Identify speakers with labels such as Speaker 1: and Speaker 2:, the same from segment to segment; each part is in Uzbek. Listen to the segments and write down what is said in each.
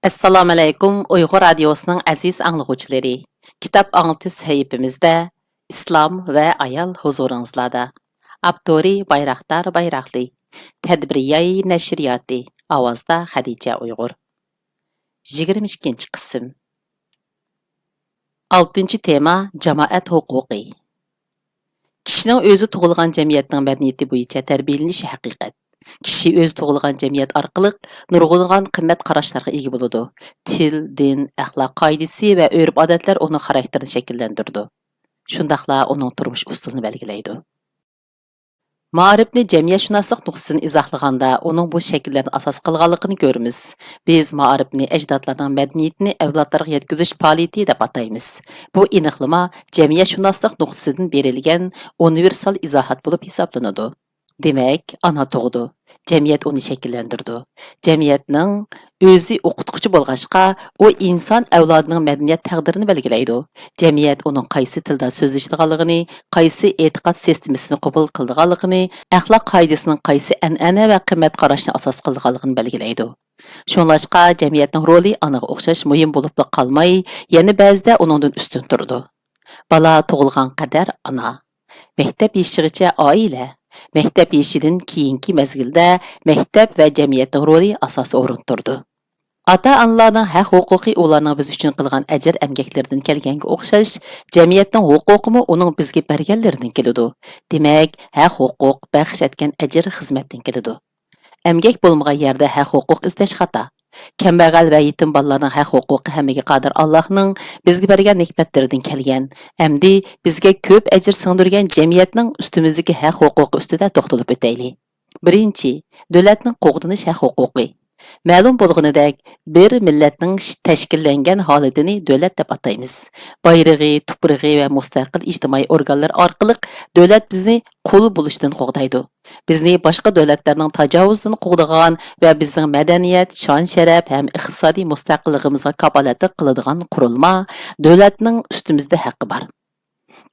Speaker 1: Assalomu alaykum Uyg'ur radiosining aziz anglag'uvchilari. Kitob anglatish sahifamizda Islom va ayol huzuringizlarda. Abdori Bayraktar Bayrakli. Tadbiriyai nashriyati. Ovozda Xadija Uyg'ur. 22-qism. 6-tema jamoat huquqi. Kishining o'zi tug'ilgan jamiyatning madaniyati bo'yicha tarbiyalanishi haqiqat. Kishi o'zi tug'ilgan jamiyat orqali nurg'unlagan qimmat qarashlarga ega bo'ladi. Til, din, axloq qoidasi va urf-odatlar uning xarakterini shakllantiradi. Shundaqla uning turmush usulini belgilaydi. Ma'rifni jamiyatshunoslik nuqtasidan izohlaganda uning bu shakllarni asos qilganligini ko'ramiz. Biz ma'rifni ajdodlarning madaniyatini avlodlarga yetkazish faoliyati deb ataymiz. Bu aniqlama jamiyatshunoslik nuqtasidan berilgan universal izohat bo'lib hisoblanadi. Demak, ana tug'di. Jamiyat uni shakllantirdi. Jamiyatning o'zi o'qituvchi bo'lg'achqa, u inson avlodining madaniyat taqdirini belgilaydi. Jamiyat uning qaysi tilda so'zlashganligini, qaysi e'tiqod sistemasini qabul qilganligini, axloq qoidasining qaysi an'ana va qimmat qarashni asos qilganligini belgilaydi. Shunlashqa jamiyatning roli anaga o'xshash muhim bo'lib qolmay, yana ba'zida uningdan ustun turdi. Bala tug'ilgan qadar ana, maktab yoshigacha oila, maktab yoshidan keyingi mezgilda maktab va jamiyatning roli asosiy o'rin turdi. Ota-onalarning haq-huquqi ularning biz uchun qilgan ajr amgaklaridan kelganga o'xshash, jamiyatning huquqimi uning bizga berganlaridan keladi. Demak, haq-huquq baxsh etgan ajr xizmatdan keladi. Emgak bo'lmagan yerda haq-huquq izlash xato. Kambag'al va yetim bolalarning haq-huquqi hammaga qodir Allohning bizga bergan ne'matlaridan kelgan. Endi bizga ko'p ajr singdirgan jamiyatning ustimizdagi haq-huquqi ustida to'xtalib o'taylik. Birinchi, davlatning qo'g'dinish haq-huquqi. Ma'lum bo'lganidek, bir millatning tashkillangan holatini davlat deb ataymiz. Bayrog'i, tuprog'i va mustaqil ijtimoiy organlar orqali davlat bizni qul bo'lishdan qo'g'daydi. Bizni boshqa davlatlarning tajovuzidan qo'g'dagan va bizning madaniyat, shon-sharaf ham iqtisodiy mustaqilligimizga kafolatlik qiladigan qurilma davlatning ustimizda haqqi bor.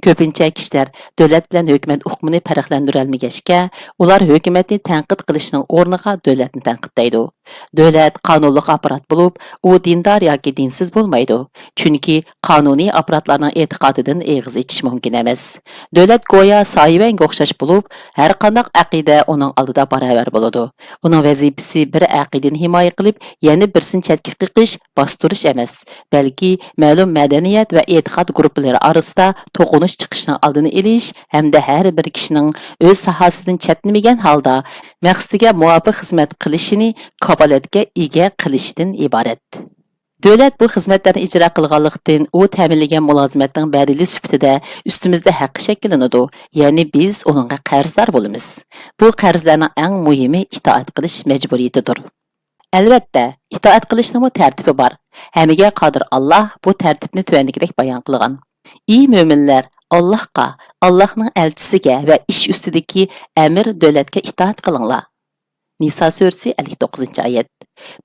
Speaker 1: Ko'pincha kishilar davlat bilan hukumat hukmini farqlantira olmagachga, ular hukumatni tanqid qilishning o'rniga davlatni tanqidlaydi. Davlat qonunliq apparat bo'lib, u dindor yoki dinsiz bo'lmaydi. Chunki qonuniy apparatlarning e'tiqodidan eg'iz ichish mumkin emas. Davlat go'yo soyivanga o'xshash bo'lib, har qanday aqida uning oldida barobar bo'ladi. Uning vazifasi bir aqidani himoya qilib, yana birsini chetga qiqish, bostirish emas, balki ma'lum madaniyat va e'tiqod guruhlari orasida to'qinish chiqishning oldini olish hamda har bir kishining o'z sohasidan chetnamagan holda maqsadiga muvofiq xizmat qilishini kafolatga ega qilishdan iborat. Davlat bu xizmatlarni ijro qilganlikdan u ta'minlagan mulozimatning badili sifatida ustimizda haqqi shakllanadi, ya'ni biz uningga qarzdor bo'lamiz. Bu qarzlarning eng muhimi itoat qilish majburiyatidir. Albatta, itoat qilishning tartibi bor. Hammaga qodir Alloh bu tartibni tuvandagidek bayon qilgan. Ey mo'minlar, Allohga, Allohning elchisiga va ish ustidagi amr davlatga itoat qilinglar. Nisa surasi 59-oyat.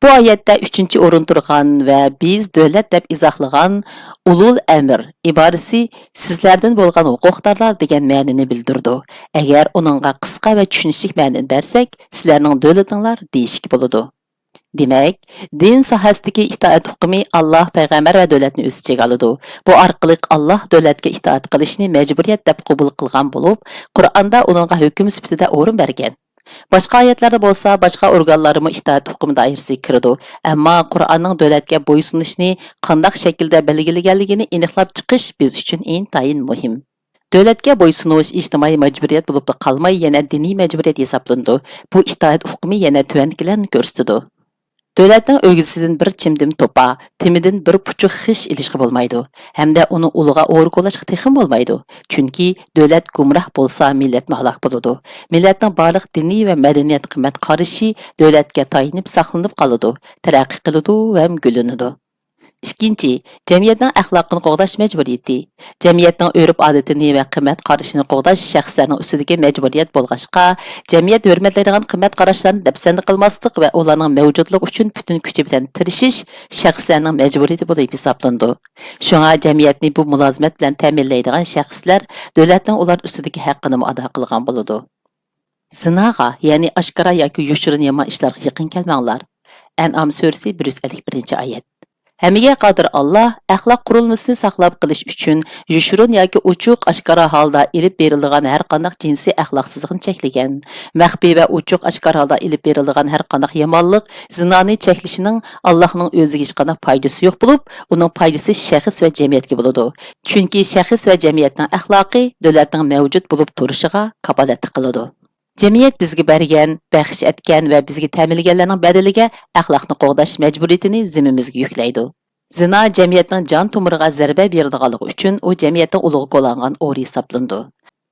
Speaker 1: Bu oyatda 3-o'rin turgan va biz davlat deb izohlagan ulul amr iborasi sizlardan bo'lgan huquqdorlar degan ma'noni bildirdi. Agar uningga qisqa va tushunishli ma'noni bersak, sizlarning davlatinglar deyishki bo'ladi. Demak, din sohasidagi itoat hukmi Alloh payg'ambar va davlatni o'z ichiga oladi. Bu orqali Alloh davlatga itoat qilishni majburiyat deb qabul qilgan bo'lib, Qur'onda uningga hukm sifatida o'rin bergan. Boshqa oyatlarda bo'lsa, boshqa organlarimi itoat hukmi doirasiga kiradi. Ammo Qur'onning davlatga bo'ysunishni qanday shaklda belgilaganligini aniqlab chiqish biz uchun intayin muhim. Davlatga bo'ysunish ijtimoiy majburiyat bo'lib qolmay, yana diniy majburiyat hisoblanadi. Bu itoat hukmi yana tuvankilarni ko'rsatadi. Davlatning o'g'isidan bir chimdim to'pa, timidan bir puchuq xish ilishga bo'lmaydi. Hamda uni ulug'a o'rg'olashga texim bo'lmaydi. Chunki davlat gumroh bo'lsa, millat halok bo'ladi. Millatning barliq diniy va madaniyat qimmat qarashi davlatga tayinib saqlanib qoladi, taraqqiy qiladi va gullanadi. Ikkinchi, jamiyatning axloqini qo'g'dash majburiyati. Jamiyatning urf-odatini va qimmat qarashini qo'g'dash shaxslarning ustidagi majburiyat bo'lg'achqa, jamiyat hurmatlaydigan qimmat qarashlarni dafsanda qilmaslik va ularning mavjudligi uchun butun kuchi bilan tirishish shaxslarning majburiyati bo'lib hisoblanadi. Shunga jamiyatni bu mulozimat bilan ta'minlaydigan shaxslar davlatning ular ustidagi haqqini ado qilgan bo'ladi. Zinoga, ya'ni oshkora yoki yoshirin yomon ishlarga yaqin kelmanglar. An'am surasi 151-oyat. Hammaga qodir Alloh axloq qurilmasini saqlab qilish uchun yushurun yoki ochiq oshkora holda ilib berilgan har qanday jinsiy axloqsizlikni cheklagan. Maxfiy va ochiq oshkora holda ilib berilgan har qanday yomonlik zinoni cheklishining Allohning o'ziga hech qanday foydasi yo'q bo'lib, uning foydasi shaxs va jamiyatga bo'ladi. Chunki shaxs va jamiyatning axloqi davlatning mavjud bo'lib turishiga kafolat qiladi. Jamiyat bizga bergan, baxsh etgan va bizga ta'minlaganlarning badaliga axloqni qo'g'dash majburiyatini zimmamizga yuklaydi. Zina jamiyatning jon tomiriga zarba beradiganligi uchun u jamiyatning ulug'i qo'langan o'ri hisoblandi.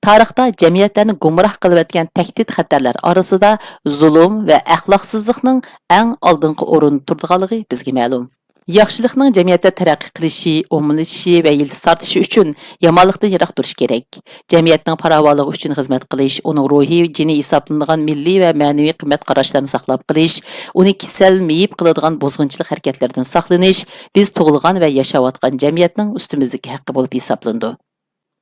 Speaker 1: Tarixda jamiyatlarni gumroh qilib o'tgan tahdid xatarlar orasida zulm va axloqsizlikning eng oldingi o'rinda turadiganligi bizga ma'lum. Yaxshilikning jamiyatda taraqqiy qilishi, ommalashishi va yildiz tortishi uchun yomonlikdan yiroq turish kerak. Jamiyatning farovonligi uchun xizmat qilish, uning ruhiy, jiniy hisoblanadigan milliy va ma'naviy qimmat qarashlarini saqlab qilish, uni kasal meyib qiladigan bozg'unchilik harakatlardan saqlanish biz tug'ilgan va yashayotgan jamiyatning ustimizdagi haqqi bo'lib hisoblandi.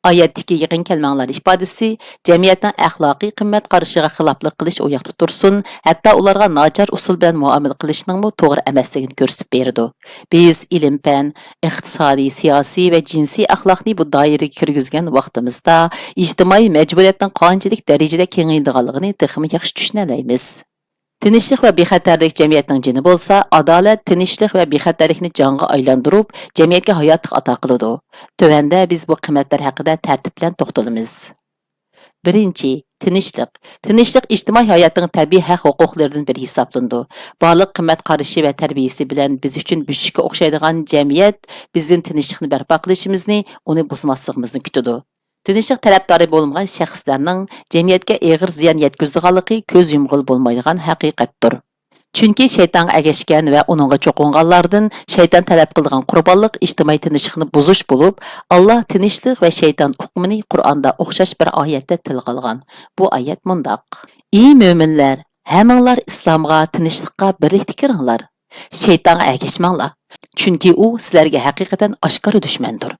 Speaker 1: Oyatdagi yaqin kelmanglar ifodasi jamiyatning axloqiy qimmat qarashiga xiloflik qilish u yoqda tursin, hatto ularga nochor usul bilan muomala qilishning to'g'ri emasligini ko'rsatib berdi. Biz ilm-fan, iqtisodiy, siyosiy va jinsiy axloqni bu doiraga kirgizgan vaqtimizda ijtimoiy majburiyatning qanchalik darajada kengaydiganligini texmi yaxshi tushunalaymiz. Tinchlik va bexatarlik jamiyatning jini bo'lsa, adolat, tinchlik va bexatarlikni jonga aylantirib, jamiyatga hayotlik ato qiladi. Tövanda biz bu qiymatlar haqida tartib bilan to'xtalamiz. Birinchi, tinchlik. Tinchlik ijtimoiy hayotning tabiiy haq-huquqlaridan biri hisoblandi. Barliq qimmat qarashi va tarbiyasi bilan biz uchun bushishga o'xshaydigan jamiyat bizning tinchlikni barpo qilishimizni, uni buzmasligimizni kutadi. Tinchlik tarafdori bo'lmagan shaxslarning jamiyatga og'ir ziyon yetkazadiganligi ko'z yumg'il bo'lmaydigan haqiqatdir. Chunki shaytonga agashgan va uningga cho'qinganlardan shayton talab qilgan qurbonlik ijtimoiy tinchlikni buzish bo'lib, Alloh tinchlik va shayton hukmini Qur'onda o'xshash bir oyatda tilga olgan. Bu oyat mundoq: "Ey mo'minlar, hammanglar islomga, tinchlikqa birlikda kiringlar. Shaytonga agashmanglar, chunki u sizlarga haqiqatan oshkora dushmandir."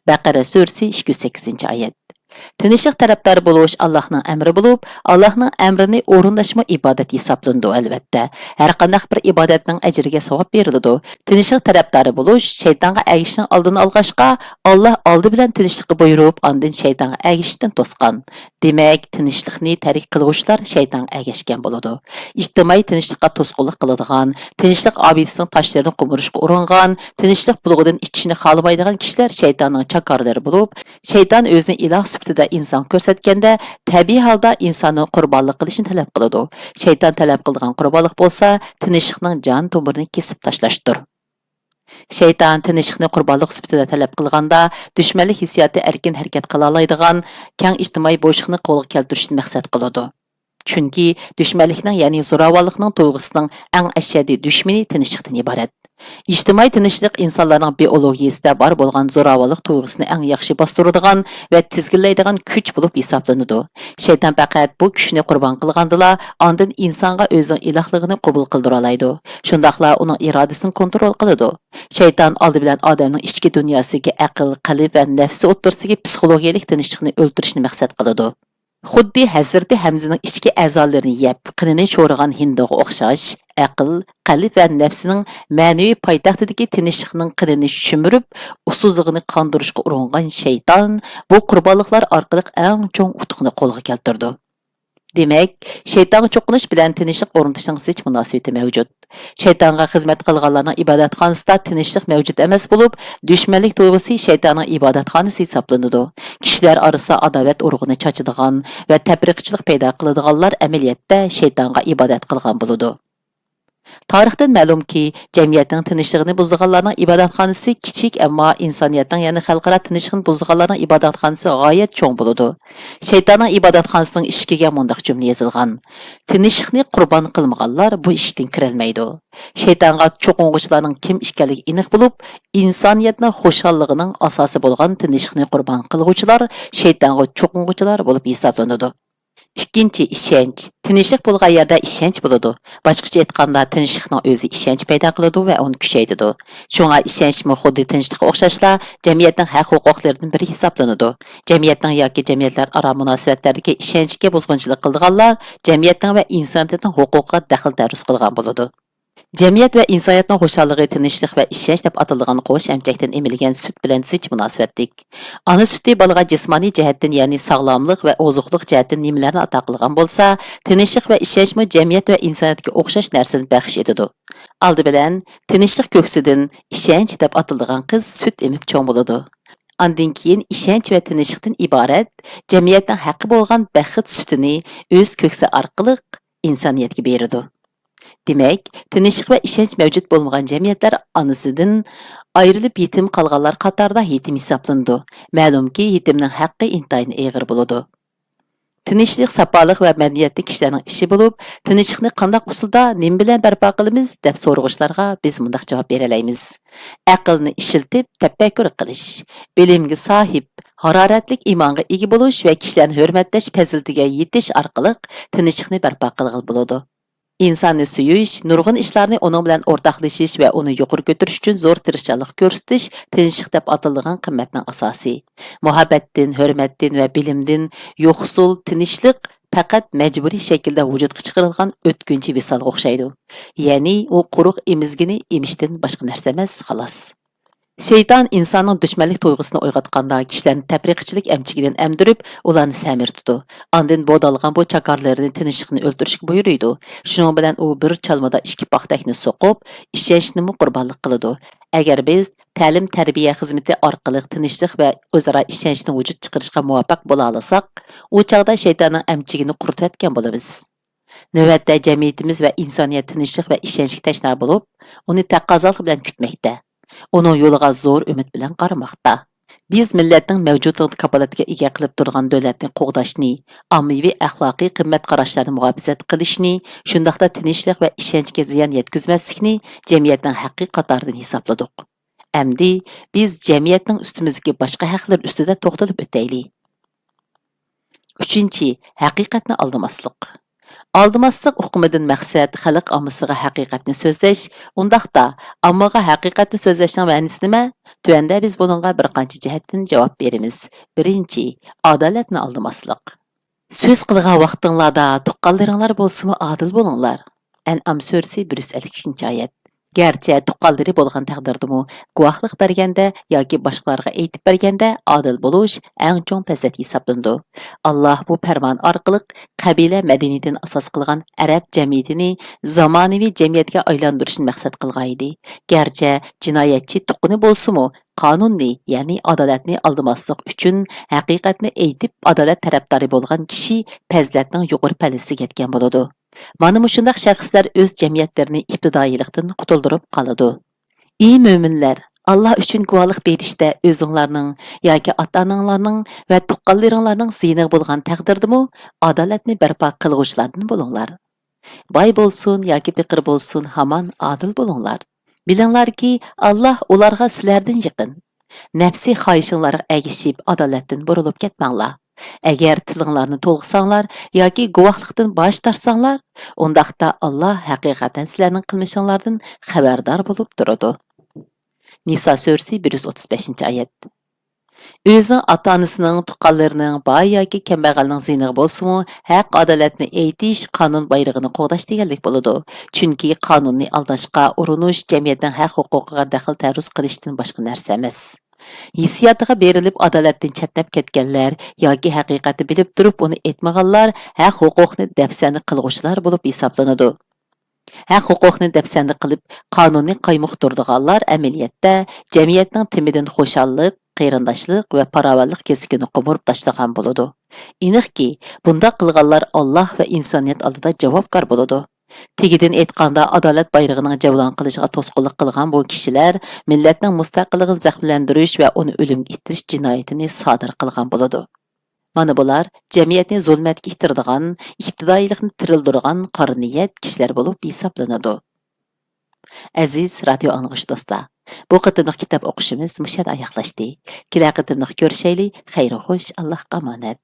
Speaker 1: Baqara surasi 208-oyat. Tinchlik tarafdori bo'lish Allohning amri bo'lib, Allohning amrini o'rindashmi ibodat hisoblandi albatta. Har qanday bir ibodatning ajriga savob beriladi. Tinchlik tarafdori bo'lish shaytonga agishishning oldini olg'ashqa, Alloh oldi bilan tinchlikka buyurib, ondan shaytonga agishishdan to'sgan. Demak, tinchlikni tarik qiluvchilar shaytonga agashgan bo'ladi. Ijtimoiy tinchlikqa to'sqinlik qiladigan, tinchlik obidasining toshlarini qumurishga uringan, tinchlik bulg'idan ichishni xohlamaydigan kishilar shaytonning chakorlari bo'lib, shayton o'zini iloh sifatida inson ko'rsatganda tabiiy holda insonni qurbonlik qilishni talab qiladi. Shayton talab qilgan qurbonlik bo'lsa, tinchlikning jon tomirini kesib tashlashdir. Shayton tinchlikni qurbonlik sifatida talab qilganda dushmanlik hissiyoti erkin harakat qila oladigan keng ijtimoiy bo'shliqni qo'lga keltirishni maqsad qiladi. Chunki dushmanlikning, ya'ni zo'ravonlikning tuyg'usining eng ashaddiy dushmani tinchlikdan iborat. İctimai tinchlik insonlarning biologiyasida bor bo'lgan zo'ravonlik tuyg'usini eng yaxshi bostiradigan va tizginlaydigan kuch bo'lib hisoblanadi. Shayton faqat bu kuchni qurbon qilgandila, ondan insonga o'zining ilohligini qabul qildira oladi. Shundaqla uning irodasini kontrol qiladi. Shayton oldi bilan odamning ichki dunyosiga aql, qalb va nafsi o'ttirisiga psixologiyalik tinchlikni o'ldirishni maqsad qiladi. Xuddi Hazrati Hamzaning ichki a'zolarini yeb, qinini sho'rg'an hindoga o'xshash, aql, qalb va nafsining ma'naviy poytaxtidagi tinchlikning qinini shumirib, usuzligini qondirishga uringan shayton bu qurbonliklar orqali eng cho'ng utuqni qo'lga keltirdi. Demak, shaytonga cho'qinish bilan tinchlik o'rnatishning hech munosabati mavjud. Shaytonga xizmat qilganlarning ibodatxonasida tinchlik mavjud emas bo'lib, dushmanlik tuyg'usi shaytonning ibodatxonasi hisoblanadi. Kishilar orasida adovat urug'ini chachadigan va tafriqchilik paydo qiladiganlar amaliyotda shaytonga ibodat qilgan bo'ladi. Tarixdan ma'lumki, jamiyatning tinchligini buzganlarning ibodatxonasi kichik, ammo insoniyatning, ya'ni xalqaro tinchlikni buzganlarning ibodatxonasi g'oyat cho'ng bo'ladi. Shaytonning ibodatxonasining eshigiga mundaq jumla yozilgan: tinchlikni qurbon qilmaganlar bu eshikdan kirolmaydi. Shaytonga cho'qing'uvchilarning kim ekanligi aniq bo'lib, insoniyatning xushalligining asosi bo'lgan tinchlikni qurbon qilguvchilar shaytonga cho'qing'uvchilar bo'lib hisoblanadi. Ikkinchi, ishonch. Tinchlik bo'lgan yerda ishonch bo'ladi. Boshqacha aytganda, tinchlikning o'zi ishonch paydo qiladi va uni kuchaytiradi. Shunga ishonchmi xuddi tinchlikka o'xshashla jamiyatning haq-huquqlaridan biri hisoblanadi. Jamiyatning yoki jamiyatlar aro munosabatlaridagi ishonchga buzg'unchilik qilganlar jamiyatning va insoniyatning huquqiga daxl-daruz qilgan bo'ladi. Cəmiyyət və insaniyyətin xoşallığı, tinchlik və ishonch deb atalgan qo'sh emchakdan emilgan sut bilan zich munosabatlik. Ana suti balaga jismoniy jihatdan, ya'ni sog'lomlik va ozuqlik jihatdan nimalarni ato qilgan bo'lsa, tinchlik va ishonchmi jamiyat va insoniyatga o'xshash narsani baxsh etadi. Aldi bilan tinchlik ko'ksidan ishonch deb atalgan qiz sut emib cho'ng bo'ladi. Ondan keyin ishonch va tinchlikdan iborat jamiyatning haqqi bo'lgan baxt sutini o'z ko'ksi orqali insoniyatga beradi. Demek, tinchlik va ishonch mavjud bo'lmagan jamiyatlar onasidan ayrilib yetim qolganlar qatorida yetim hisoblanadi. Ma'lumki, yetimning haqqi intayin og'ir bo'ladi. Tinchlik, safolik va madaniyatli kishilarning ishi bo'lib, tinchlikni qanday usulda, nima bilan barpo qilamiz deb so'rag'ishlarga biz mundaq javob bera olamiz. Aqlni ishiltib, tafakkur qilish, bilimga sohib, haroratlik imonga ega bo'lish va kishilarni hurmatlash fazilatiga yetish orqali tinchlikni barpo qilgan bo'ladi. İnsonni suyish, nurg'un ishlarni uning bilan o'rtoqlashish va uni yuqori ko'tarish uchun zo'r tirishchilik ko'rsatish tinchlik deb atalgan qimmatning asosi. Muhabbatdan, hurmatdan va bilimdan yo'qsul tinchlik faqat majburiy shaklda vujudga chiqarilgan o'tkinchi visolga o'xshaydi. Ya'ni u quruq emizgini emishdan boshqa narsa emas, xolos. Şeytan insanın düşmanlık tuyg'usini uyg'otganda kishilarni tafriqchilik amchigidan emdirib, ularni samirtidi. Ondan bodalgan bu chakarlarni tinchlikni o'ldirishga buyuruydi. Shuning bilan u bir chalmada ikki paxtakni so'qib, ishonchni qurbonlik qiladi. Agar biz ta'lim tarbiya xizmati orqali tinchlik va o'zaro ishonchni vujud chiqarishga muvaffaq bo'la olsak, u chaqda shaytonning amchigini quritayotgan bo'lamiz. Navbatda jamiyatimiz va insoniyat tinchlik va ishonchga tashna bo'lib, uni taqozolik bilan kutmoqda. Onun yo'liga zo'r umid bilan qaramoqda. Biz millatning mavjudligini kapolatga ega qilib turgan davlatni qo'g'dashni, ommaviy axloqiy qimmat qarashlarni muhofazat qilishni, shundaqda tinchlik va ishonchga ziyon yetkazmaslikni jamiyatning haqiqiy qatoridan hisobladik. Endi biz jamiyatning ustimizdagi boshqa haqlar ustida to'xtalib o'taylik. 3. Haqiqatni aldamaslik. Aldamaslik uqumidan maqsad xalq ommasiga haqiqatni so'zlash, undaqda ommaga haqiqatni so'zlashning ma'nosi nima? Tuanda biz buningga bir qancha jihatdan javob beramiz. 1. Adolatni aldamaslik. So'z qilgan vaqtinglarda tuqqanlaringlar bo'lsa-mu adil bo'linglar. An'am surasi 152-oyat. Gerçi tuqqanlari bo'lgan taqdirdimi guvohlik berganda yoki boshqalarga aytib berganda adil bo'lish eng chong fazilat hisoblanadi. Alloh bu farmon orqali qabila madaniyatini asos qilgan arab jamiyatini zamonaviy jamiyatga aylantirishni maqsad qilgan edi. Gerçi jinoyatchi tuqqani bo'lsa-mu qonunni, ya'ni adolatni aldamaslik uchun haqiqatni aytib adolat tarafdori bo'lgan kishi fazilatning yuqori pallasiga yetgan bo'ladi. Mana mushundaq shaxslar o'z jamiyatlarini ibtidoiylikdan qutuldirib qoladi. Ey mo'minlar, Allah uchun guvohlik berishda o'zinglarning yoki ota-onanglarning va tuqqanlaringlarning ziyni bo'lgan taqdirdimi adolatni barpo qilg'uvchilardan bo'linglar. Boy bo'lsin yoki faqir bo'lsin, hamon adil bo'linglar. Bilinglarki, Allah ularga sizlardan yaqin. Nafsi xohishinglarga ergishib adolatdan burilib ketmanglar. Agar tilinglarni to'lg'isanglar yoki guvohlikdan bosh tortsanglar, undaqda Alloh haqiqatan sizlarning qilmishinglardan xabardor bo'lib turadi. Nisa surasi 135-oyat. O'zing ota-onasining, tuqqanlarining, boy yoki kambag'alning ziyniga bo'lsa-mu, haq adolatni aytish, qonun bayrog'ini qo'g'dash deganlik bo'ladi. Chunki qonunni aldashga urinish jamiyatning haq huquqiga daxl taruz qilishdan boshqa narsa emas. Hissiyotiga berilib adolatdan chetnab ketganlar yoki haqiqatni bilib turib uni aytmaganlar haq huquqni dafsani qilg'uvchilar bo'lib hisoblanadi. Haq huquqni dafsani qilib qonunni qaymoqtirdiganlar amaliyotda jamiyatning timidan xo'shallik, qarindoshlik va farovonlik kesikini qumurib tashlagan bo'ladi. Aniqki, bunda qilganlar Alloh va insoniyat oldida javobgar bo'ladi. Tegidan aytganda adolat bayrog'ining javlon qilishiga to'sqinlik qilgan bu kishilar millatning mustaqilligini zaxmlantirish va uni o'limga ittirish jinoyatini sodir qilgan bo'ladi. Mana bular jamiyatni zulmatga itiradigan, ibtidoiylikni tirildirgan qora niyat kishilar bo'lib hisoblanadi. Aziz radio anglag'ich do'stlar, bu qitimliq kitob o'qishimiz mushad oyoqlashdi. Kelar qitimliq ko'rishaylik. Xayr-xo'sh, Allohga omonat.